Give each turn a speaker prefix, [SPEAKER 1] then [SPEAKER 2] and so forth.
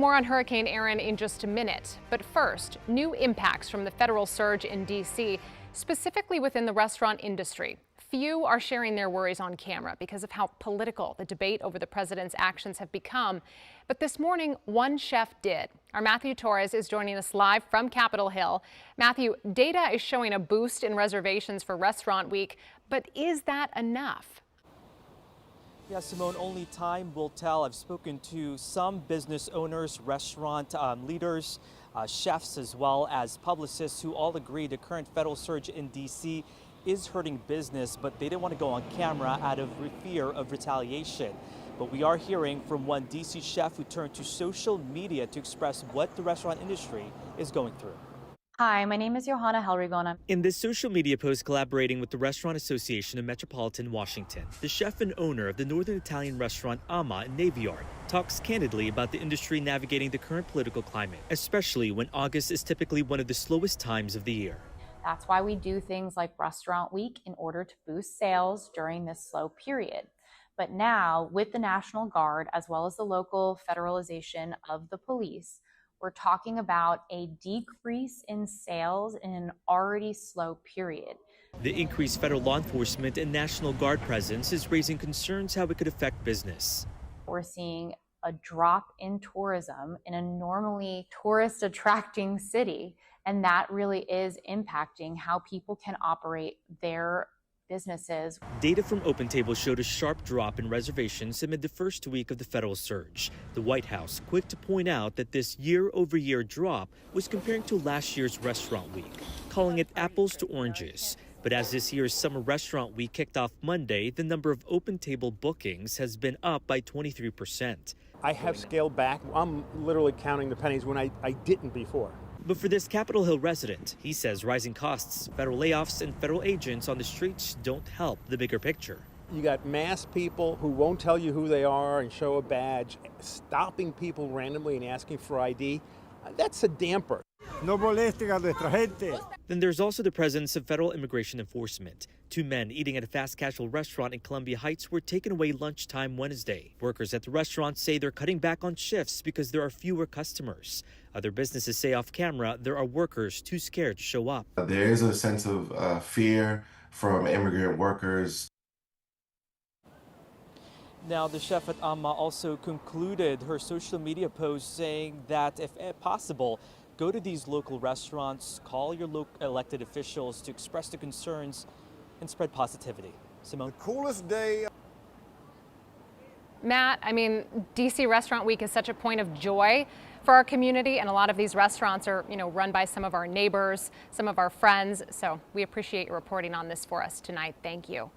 [SPEAKER 1] More on Hurricane Erin in just a minute. But first, new impacts from the federal surge in D.C., specifically within the restaurant industry. Few are sharing their worries on camera because of how political the debate over the president's actions have become. But this morning, one chef did. Our Matthew Torres is joining us live from Capitol Hill. Matthew, data is showing a boost in reservations for Restaurant Week, but is that enough?
[SPEAKER 2] Yeah, Simone, only time will tell. I've spoken to some business owners, restaurant leaders, chefs, as well as publicists who all agree the current federal surge in D.C. is hurting business, but they didn't want to go on camera out of fear of retaliation. But we are hearing from one D.C. chef who turned to social media to express what the restaurant industry is going through.
[SPEAKER 3] Hi, my name is Johanna Helrigon.
[SPEAKER 2] In this social media post collaborating with the Restaurant Association of Metropolitan Washington, the chef and owner of the Northern Italian restaurant Amma in Navy Yard talks candidly about the industry navigating the current political climate, especially when August is typically one of the slowest times of the year.
[SPEAKER 3] That's why we do things like Restaurant Week in order to boost sales during this slow period. But now, with the National Guard, as well as the local federalization of the police, we're talking about a decrease in sales in an already slow period.
[SPEAKER 2] The increased federal law enforcement and National Guard presence is raising concerns how it could affect business.
[SPEAKER 3] We're seeing a drop in tourism in a normally tourist attracting city, and that really is impacting how people can operate their businesses.
[SPEAKER 2] Data from OpenTable showed a sharp drop in reservations amid the first week of the federal surge. The White House quick to point out that this year-over-year drop was comparing to last year's Restaurant Week, calling it apples to oranges. But as this year's Summer Restaurant Week kicked off Monday, the number of OpenTable bookings has been up by 23%.
[SPEAKER 4] I have scaled back. I'm literally counting the pennies when I didn't before.
[SPEAKER 2] But for this Capitol Hill resident, he says rising costs, federal layoffs, and federal agents on the streets don't help the bigger picture.
[SPEAKER 4] You got masked people who won't tell you who they are and show a badge, stopping people randomly and asking for ID. That's a damper.
[SPEAKER 5] No molesten a nuestra gente.
[SPEAKER 2] Then there's also the presence of federal immigration enforcement. Two men eating at a fast casual restaurant in Columbia Heights were taken away lunchtime Wednesday. Workers at the restaurant say they're cutting back on shifts because there are fewer customers. Other businesses say off camera there are workers too scared to show up.
[SPEAKER 6] There is a sense of fear from immigrant workers.
[SPEAKER 2] Now, the chef at Amma also concluded her social media post saying that if possible, go to these local restaurants, call your local elected officials to express the concerns and spread positivity. Simone?
[SPEAKER 5] Coolest day.
[SPEAKER 1] Matt, I mean, DC Restaurant Week is such a point of joy for our community, and a lot of these restaurants are, run by some of our neighbors, some of our friends. So we appreciate your reporting on this for us tonight. Thank you.